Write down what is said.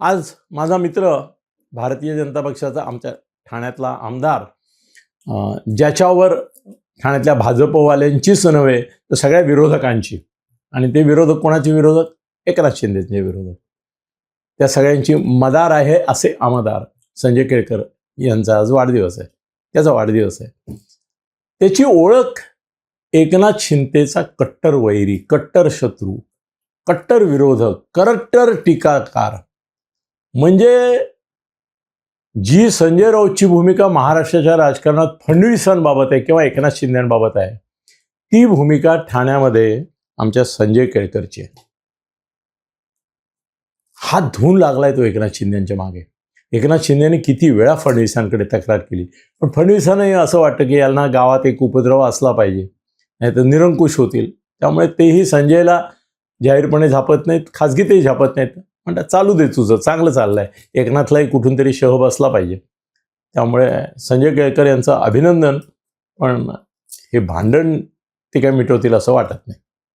आज माझा मित्र भारतीय जनता पक्षाचा आमच्या ठाण्यातला आमदार ज्याच्यावर ठाण्यातल्या भाजपवाल्यांचीच नव्हे तर सगळ्या विरोधकांची, आणि ते विरोधक कोणाचे विरोधक? एकनाथ शिंदेचे विरोधक, त्या सगळ्यांची मदार आहे असे आमदार संजय केळकर यांचा आज वाढदिवस आहे. त्याचा वाढदिवस आहे. त्याची ओळख एकनाथ शिंदेचा कट्टर वैरी, कट्टर शत्रू, कट्टर विरोधक, कट्टर टीकाकार, म्हणजे जी संजय राऊतची भूमिका महाराष्ट्राच्या राजकारणात फडणवीसांबाबत आहे किंवा एकनाथ शिंदेबाबत आहे, ती भूमिका ठाण्यामध्ये आमच्या संजय केळकरची आहे. हा धून लागलाय तो एकनाथ शिंदेच्या मागे. एकनाथ शिंदेने किती वेळा फडणवीसांकडे तक्रार केली, पण फडणवीसांनाही असं वाटतं की यांना गावात एक उपद्रव असला पाहिजे, नाही तर निरंकुश होतील. त्यामुळे तेही संजयला जाहीरपणे झापत नाहीत, खाजगीतही झापत नाहीत. म्हणतात चालू दे, तुझं चांगलं चाललंय, एकनाथलाही कुठून तरी शह बसला पाहिजे. त्यामुळे संजय केळकर यांचं अभिनंदन, पण हे भांडण ते काय मिटवतील असं वाटत नाही.